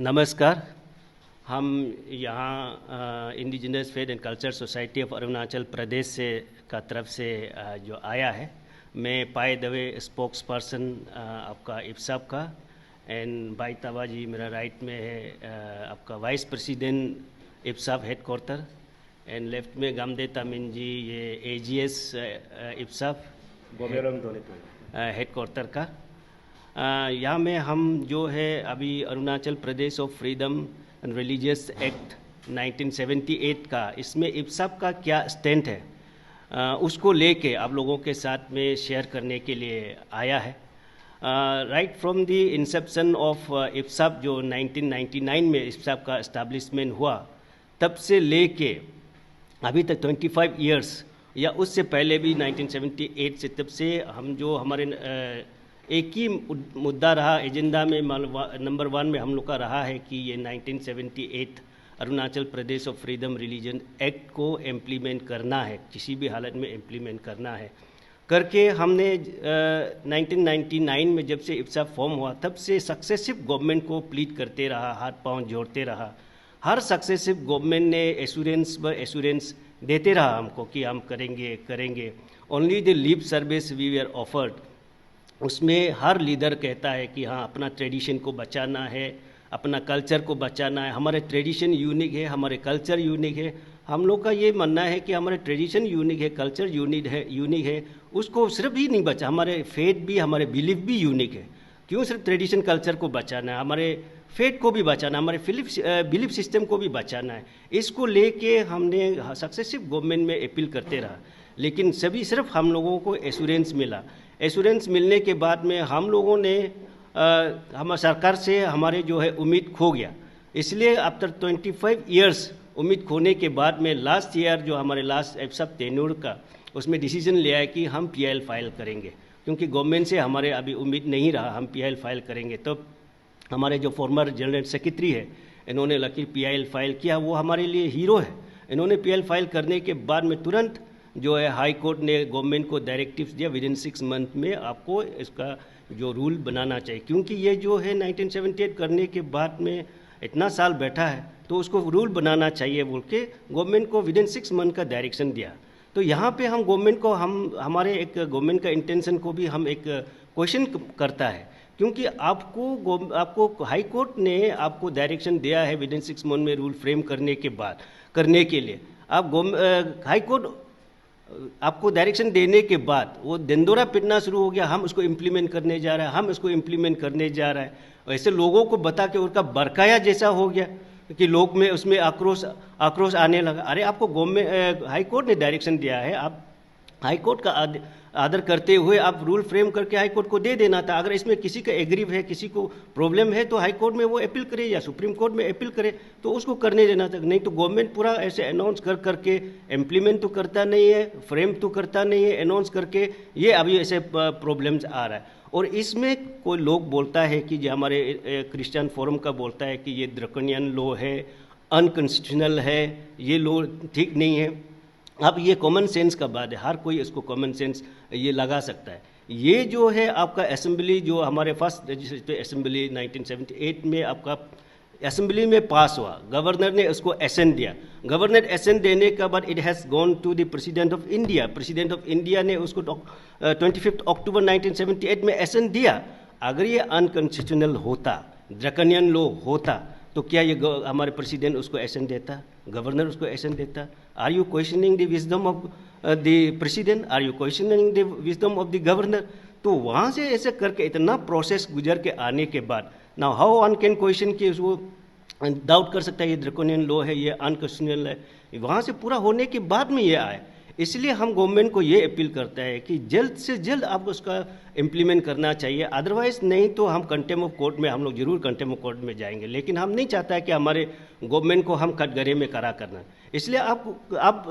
नमस्कार। हम यहाँ indigenous faith and culture society of Arunachal Pradesh से का तरफ से जो आया है, मैं पाए दवे स्पोक्स पर्सन आपका इप्साप का, एंड भाई ताबा जी मेरा राइट में है आपका वाइस प्रेसिडेंट इप्साप हेड क्वार्टर, एंड लेफ्ट में गामदे तामिन जी ये एजीएस इप्साप हेड क्वार्टर का। यहाँ में हम जो है अभी Arunachal Pradesh of freedom and religious act 1978 का, इसमें इप्साप का क्या स्टैंड है उसको लेके आप लोगों के साथ में शेयर करने के लिए आया है। Right from the inception of इप्साप जो 1999 में इप्साप का इस्टेब्लिशमेंट हुआ, तब से लेके अभी तक 25 इयर्स या उससे पहले भी 1978 से, तब से हम जो हमारे एक ही मुद्दा रहा एजेंडा में, नंबर 1 में हम लोग का रहा है कि ये 1978 Arunachal Pradesh of freedom religion act को इम्प्लीमेंट करना है, किसी भी हालत में इम्प्लीमेंट करना है करके हमने 1999 में जब से इप्साप फॉर्म हुआ, तब से सक्सेसिव गवर्नमेंट को प्लीड करते रहा, हाथ पांव जोड़ते रहा। हर सक्सेसिव गवर्नमेंट ने एश्योरेंस देते रहा हमको कि हम करेंगे। Only the lip service we are offered, उसमें हर लीडर कहता है कि हाँ अपना ट्रेडिशन को बचाना है, अपना कल्चर को बचाना है। हमारे ट्रेडिशन यूनिक है, हमारे कल्चर यूनिक है। हम लोग का ये मानना है कि हमारे ट्रेडिशन यूनिक है, कल्चर यूनिक है, उसको सिर्फ ही नहीं बचा, हमारे फेथ भी, हमारे बिलीफ भी यूनिक है। क्यों सिर्फ ट्रेडिशन कल्चर को बचाना है, हमारे फेथ को भी बचाना, हमारे बिलीफ सिस्टम को भी बचाना है। इसको लेके हमने सक्सेसिव गवर्नमेंट में अपील करते रहा, लेकिन सिर्फ हम लोगों को एश्योरेंस मिला। एश्योरेंस मिलने के बाद में हम लोगों ने हमारे सरकार से हमारे जो है उम्मीद खो गया। इसलिए आफ्टर 25 इयर्स उम्मीद खोने के बाद में लास्ट ईयर जो हमारे लास्ट इप्साप टेन्योर का, उसमें डिसीजन लिया है कि हम पीआईएल फाइल करेंगे, क्योंकि गवर्नमेंट से हमारे अभी उम्मीद नहीं रहा, हम पीआईएल फाइल करेंगे। तो हमारे जो फॉर्मर जनरल सेक्रेटरी है, इन्होंने लकी पीआईएल फाइल किया, वो हमारे लिए हीरो है। इन्होंने पीआईएल फाइल करने के बाद में तुरंत जो है हाई कोर्ट ने गवर्नमेंट को डायरेक्टिव्स दिया, विद इन 6 मंथ में आपको इसका जो रूल बनाना चाहिए, क्योंकि ये जो है 1978 करने के बाद में इतना साल बैठा है, तो उसको रूल बनाना चाहिए बोल के गवर्नमेंट को विद इन 6 मंथ का डायरेक्शन दिया। तो यहाँ पे हम गवर्नमेंट को हमारे एक गवर्नमेंट का इंटेंशन को भी हम एक क्वेश्चन करता है, क्योंकि आपको हाई कोर्ट ने आपको डायरेक्शन दिया है विद इन 6 मंथ में रूल फ्रेम करने के लिए। आप हाई कोर्ट आपको डायरेक्शन देने के बाद वो दंदोरा पिटना शुरू हो गया, हम उसको इम्प्लीमेंट करने जा रहे हैं, ऐसे लोगों को बता के उनका बरकाया जैसा हो गया कि लोग में उसमें आक्रोश आने लगा। अरे आपको गवर्नमेंट हाई कोर्ट ने डायरेक्शन दिया है, आप हाई कोर्ट का आदर करते हुए आप रूल फ्रेम करके हाई कोर्ट को दे देना था। अगर इसमें किसी का एग्रीव है, किसी को प्रॉब्लम है, तो हाई कोर्ट में वो अपील करे या सुप्रीम कोर्ट में अपील करे, तो उसको करने देना था। नहीं तो गवर्नमेंट पूरा ऐसे अनाउंस करके इम्प्लीमेंट तो करता नहीं है, फ्रेम तो करता नहीं है, अनाउंस करके ये अभी ऐसे प्रॉब्लम्स आ रहा है। और इसमें कोई लोग बोलता है कि जो हमारे क्रिश्चियन फोरम का बोलता है कि ये ड्रैकोनियन लॉ है, अनकॉन्स्टिट्यूशनल है, ये लॉ ठीक नहीं है। अब ये कॉमन सेंस का बात है, हर कोई इसको कॉमन सेंस ये लगा सकता है। ये जो है आपका असेंबली, जो हमारे फर्स्ट लेजिस्लेटिव असेंबली 1978 में आपका असेंबली में पास हुआ, गवर्नर ने उसको एसेंट दिया। गवर्नर एसेंट देने के बाद it has gone to the President of India. President of India ने उसको 25 अक्टूबर 1978 में एसेंट दिया। अगर ये अनकॉन्स्टिट्यूशनल होता, ड्रैकोनियन लॉ होता, तो क्या ये हमारे प्रेसिडेंट उसको एसेंट देता, गवर्नर उसको एसेंट देता? Are you questioning the wisdom of the president? Are you questioning the wisdom of the governor? तो वहाँ से ऐसे करके इतना प्रोसेस गुजर के आने के बाद, now how one can question कि उसको डाउट कर सकता है ये ड्रैकोनियन लॉ है, ये अनकॉन्स्टिट्यूशनल है? वहाँ से पूरा होने के बाद में ये आए। इसलिए हम गवर्नमेंट को ये अपील करता है कि जल्द से जल्द आप उसका इम्प्लीमेंट करना चाहिए, अदरवाइज नहीं तो हम कंटेम्प्ट ऑफ कोर्ट में, हम लोग जरूर कंटेम्प्ट ऑफ कोर्ट में जाएंगे। लेकिन हम नहीं चाहता है कि हमारे गवर्नमेंट को हम कटघरे में करा करना। इसलिए आप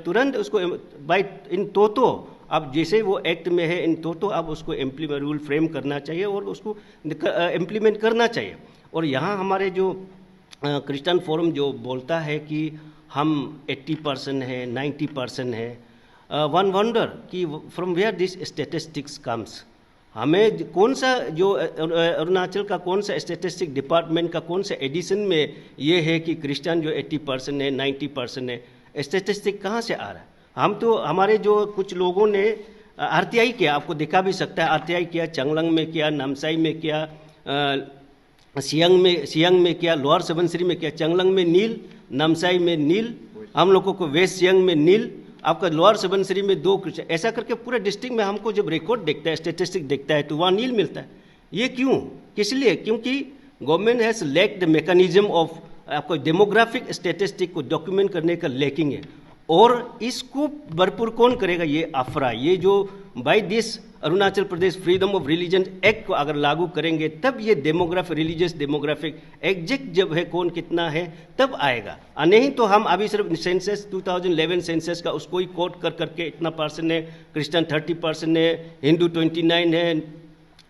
तुरंत उसको बाई इन तोतो, आप जैसे वो एक्ट में है इन तोतो आप उसको इम्प्लीमेंट रूल फ्रेम करना चाहिए और उसको इम्प्लीमेंट करना चाहिए। और यहाँ हमारे जो क्रिश्चियन फोरम जो बोलता है कि हम 80% है, 90% है, वन वंडर कि from where this statistics comes. हमें कौन सा जो अरुणाचल का कौन सा स्टैटिस्टिक डिपार्टमेंट का कौन सा एडिशन में ये है कि क्रिश्चियन जो 80% है, 90% है, स्टैटिस्टिक कहाँ से आ रहा है? हम तो हमारे जो कुछ लोगों ने आरटीआई किया, आपको दिखा भी सकता है, आरटीआई किया, चंगलंग में किया, नामसाई में किया, सियांग में किया, लोअर सुबनसिरी में किया। चंगलंग में नील, नामसाई में नील, हम लोगों को वेस्ट सियांग में नील, आपका लोअर सुबनसिरी में 2 क्रिश्चियन, ऐसा करके पूरे डिस्ट्रिक्ट में हमको जब रिकॉर्ड देखता है, स्टेटिस्टिक देखता है, तो वहाँ नील मिलता है। ये क्यों, किस लिए? क्योंकि government has lack the mechanism of आपको डेमोग्राफिक स्टेटिस्टिक को डॉक्यूमेंट करने का लैकिंग है। और इसको भरपूर कौन करेगा? ये अफरा, ये जो by this Arunachal Pradesh freedom of religion act को अगर लागू करेंगे तब ये डेमोग्राफिक, रिलीजियस डेमोग्राफिक एग्जैक्ट जब है कौन कितना है तब आएगा। नहीं तो हम अभी सिर्फ सेंसस 2011 सेंसस का उसको ही कोट कर करके इतना % है, क्रिश्चियन 30% है, हिंदू 29 है,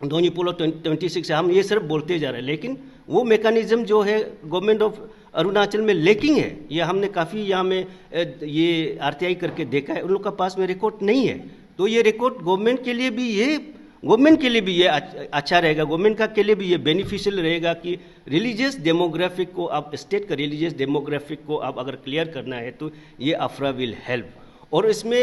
दोनी पोलो 26 है, हम ये सिर्फ बोलते जा रहे हैं। लेकिन वो मैकेनिज्म जो है गवर्नमेंट ऑफ अरुणाचल में लेकिंग है। ये हमने काफ़ी यहाँ में ये आरटीआई करके देखा है, उन लोग का पास में रिकॉर्ड नहीं है। तो ये रिकॉर्ड गवर्नमेंट के लिए भी ये अच्छा रहेगा, गवर्नमेंट का के लिए भी ये बेनिफिशियल रहेगा कि रिलीजियस डेमोग्राफिक को आप, स्टेट का रिलीजियस डेमोग्राफिक को आप अगर क्लियर करना है तो ये अफरा विल हेल्प। और इसमें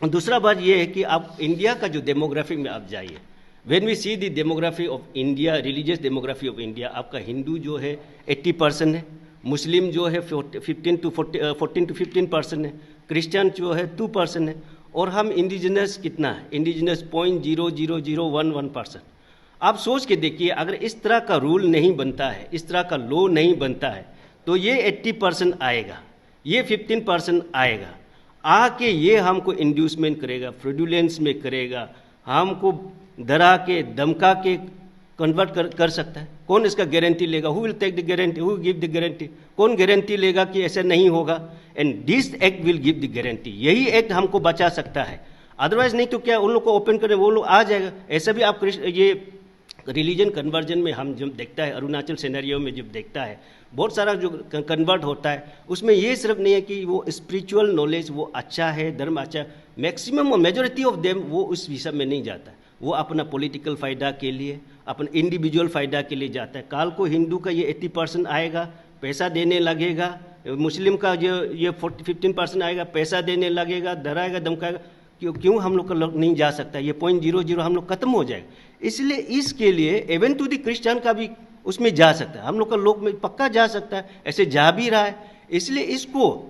दूसरा बात ये है कि आप इंडिया का जो डेमोग्राफिक में आप जाइए, When we see the demography of India, religious demography of India, आपका हिंदू जो है 80% है, मुस्लिम जो है 14 to 15% है, क्रिश्चियन जो है 2% है, और हम इंडिजिनस कितना है? इंडिजिनस 0.00011%। आप सोच के देखिए, अगर इस तरह का रूल नहीं बनता है, इस तरह का लॉ नहीं बनता है, तो ये 80% आएगा, ये 15% आएगा, आके ये हमको इंड्यूसमेंट करेगा, फ्रॉडुलेंस में करेगा, हमको डरा के धमका के कन्वर्ट कर सकता है। कौन इसका गारंटी लेगा? Who will take the guarantee, who give the guarantee? कौन गारंटी लेगा कि ऐसा नहीं होगा? And this act will give the guarantee. यही एक्ट हमको बचा सकता है, अदरवाइज नहीं तो क्या उन लोग को ओपन करें, वो लोग आ जाएगा। ऐसा भी आप ये रिलीजन कन्वर्जन में हम जब देखता है, अरुणाचल सिनेरियो में जब देखता है, बहुत सारा जो कन्वर्ट होता है उसमें ये सिर्फ नहीं है कि वो स्पिरिचुअल नॉलेज वो अच्छा है, धर्म अच्छा, मैक्सिमम और मेजोरिटी ऑफ देम वो उस विषय में नहीं जाता है, वो अपना पॉलिटिकल फ़ायदा के लिए, अपन इंडिविजुअल फ़ायदा के लिए जाता है। काल को हिंदू का ये 80% आएगा, पैसा देने लगेगा, मुस्लिम का जो ये 15% आएगा, पैसा देने लगेगा, डराएगा, धमकाएगा। क्यों हम लोग का लोग नहीं जा सकता? ये 0.00 हम लोग खत्म हो जाएगा। इसलिए इसके लिए इवन टू द क्रिश्चियन का भी उसमें जा सकता है, हम लोग का लोग में पक्का जा सकता है, ऐसे जा भी रहा है। इसलिए इसको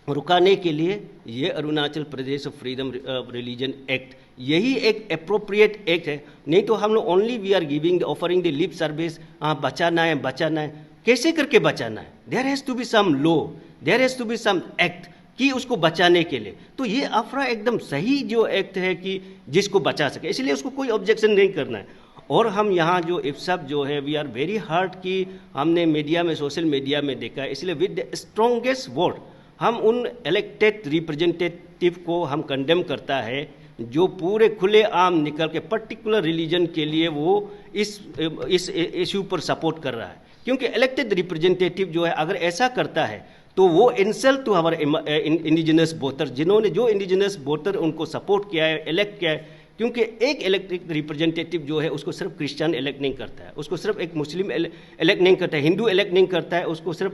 रुकाने के लिए ये Arunachal Pradesh freedom religion act, यही एक अप्रोप्रिएट एक्ट है। नहीं तो हम लोग only we are giving offering the lip service, हाँ बचाना है बचाना है, कैसे करके बचाना है? There has to be some law, there has to be some act कि उसको बचाने के लिए। तो ये अफरा एकदम सही जो एक्ट है कि जिसको बचा सके, इसलिए उसको कोई ऑब्जेक्शन नहीं करना है। और हम यहाँ जो इफ्सब जो है वी आर वेरी हार्ड कि हमने मीडिया में, सोशल मीडिया में देखा है, इसलिए विद द स्ट्रॉन्गेस्ट वोट हम उन इलेक्टेड रिप्रेजेंटेटिव को हम कंडेम करता है जो पूरे खुले आम निकल के पर्टिकुलर रिलीजन के लिए वो इस इशू पर सपोर्ट कर रहा है। क्योंकि इलेक्टेड रिप्रेजेंटेटिव जो है अगर ऐसा करता है तो वो इंसल्ट टू हमारे इंडिजिनस वोटर, जिन्होंने जो इंडिजिनस वोटर उनको सपोर्ट किया है, इलेक्ट किया है। क्योंकि एक इलेक्टेड रिप्रेजेंटेटिव जो है उसको सिर्फ क्रिश्चियन इलेक्ट नहीं करता है, उसको सिर्फ एक मुस्लिम इलेक्ट नहीं करता है, हिंदू इलेक्ट नहीं करता है, उसको सिर्फ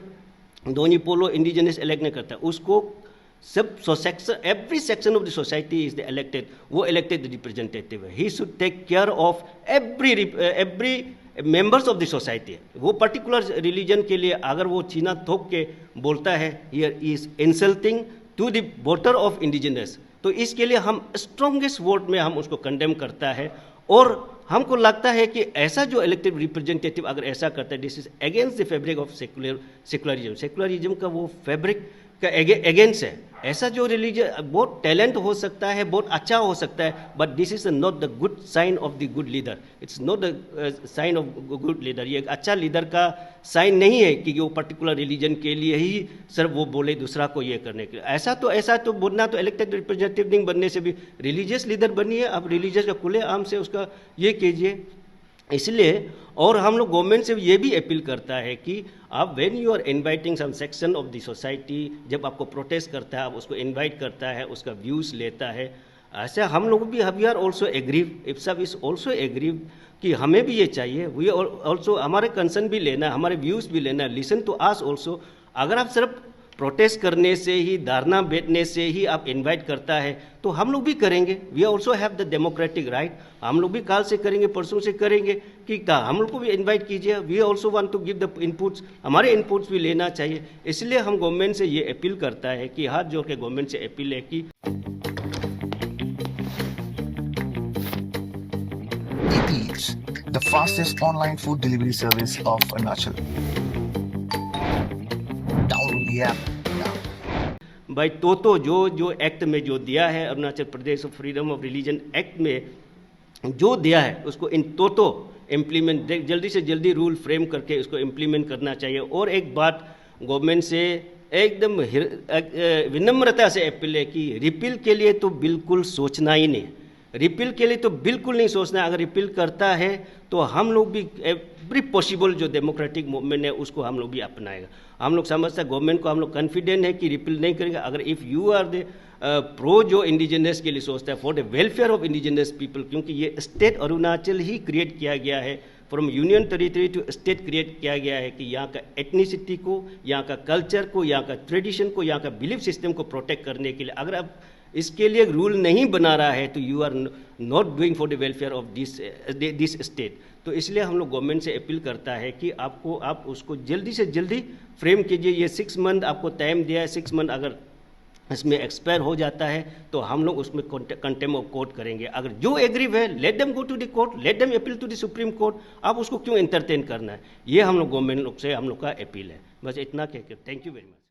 दोनी पोलो इंडिजिनस इलेक्ट नहीं करता है, उसको सब section, every section of the society is the elected, वो इलेक्टेड रिप्रेजेंटेटिव है। He should take care of every members of the society. वो पर्टिकुलर रिलीजन के लिए अगर वो चीना थोक के बोलता है, here is insulting to the voter of indigenous, तो इसके लिए हम स्ट्रॉन्गेस्ट वोट में हम उसको कंडेम करता है। और हमको लगता है कि ऐसा जो इलेक्टेड रिप्रेजेंटेटिव अगर ऐसा करता है, this is against the fabric of secularism, secularism का वो फैब्रिक का अगेंस्ट है। ऐसा जो रिलीजन बहुत टैलेंट हो सकता है, बहुत अच्छा हो सकता है, but this is not the good sign of the good leader, it's not the sign of good leader. ये एक अच्छा लीडर का साइन नहीं है कि वो पर्टिकुलर रिलीजन के लिए ही सिर्फ वो बोले दूसरा को ये करने के लिए। ऐसा तो बोलना, तो इलेक्टेड रिप्रेजेंटेटिव नहीं बनने से भी रिलीजियस लीडर बनिए, आप रिलीजियस का खुले आम से उसका ये कीजिए। इसलिए और हम लोग गवर्नमेंट से ये भी अपील करता है कि आप when you are inviting some section of the society, जब आपको प्रोटेस्ट करता है, आप उसको इनवाइट करता है, उसका व्यूज़ लेता है, ऐसा हम लोग भी वी आर ऑल्सो एग्रीव, इफ्सा इज ऑल्सो एग्रीव कि हमें भी ये चाहिए। वी ऑल्सो हमारे कंसर्न भी लेना है, हमारे व्यूज़ भी लेना है, लिसन टू आस ऑल्सो। अगर आप सिर्फ प्रोटेस्ट करने से ही, धरना बैठने से ही आप इनवाइट करता है तो हम लोग भी करेंगे। We also have the democratic right, हम लोग भी काल से करेंगे, परसों से करेंगे कि हम लोग को भी इनवाइट कीजिए। We also want to give the inputs, हमारे इनपुट्स भी लेना चाहिए। इसलिए हम गवर्नमेंट से ये अपील करता है कि हाथ जोड़ के गवर्नमेंट से अपील है कि Eats, the fastest online food delivery service of Arunachal. Download the app now. भाई तो जो एक्ट में जो दिया है, Arunachal Pradesh freedom of religion act में जो दिया है उसको इन तो इम्प्लीमेंट जल्दी से जल्दी रूल फ्रेम करके उसको इम्प्लीमेंट करना चाहिए। और एक बात गवर्नमेंट से एकदम विनम्रता से अपील है कि रिपील के लिए तो बिल्कुल सोचना ही नहीं, रिपील के लिए तो बिल्कुल नहीं सोचना। अगर रिपील करता है तो हम लोग भी एवरी पॉसिबल जो डेमोक्रेटिक मूवमेंट है उसको हम लोग भी अपनाएगा। हम लोग समझते हैं गवर्नमेंट को, हम लोग कॉन्फिडेंट है कि रिपील नहीं करेंगे। अगर if you are the pro जो इंडिजिनस के लिए सोचता है, for the welfare of indigenous people, क्योंकि ये स्टेट अरुणाचल ही क्रिएट किया गया है, from union territory to state create किया गया है कि यहाँ का एथनिसिटी को, यहाँ का कल्चर को, यहाँ का ट्रेडिशन को, यहाँ का बिलीफ सिस्टम को प्रोटेक्ट करने के लिए अगर आप इसके लिए रूल नहीं बना रहा है तो you are not doing for the welfare of this state. तो इसलिए हम लोग गवर्नमेंट से अपील करता है कि आप उसको जल्दी से जल्दी फ्रेम कीजिए। ये 6 मंथ आपको टाइम दिया है, 6 मंथ अगर इसमें एक्सपायर हो जाता है तो हम लोग उसमें कंटेम्प्ट ऑफ कोर्ट करेंगे। अगर जो एग्रीव है let them go to the court, let them appeal to the Supreme Court. आप उसको क्यों एंटरटेन करना है? ये हम लोग गवर्नमेंट लोग से हम लोग का अपील है। बस इतना कह के थैंक यू वेरी मच।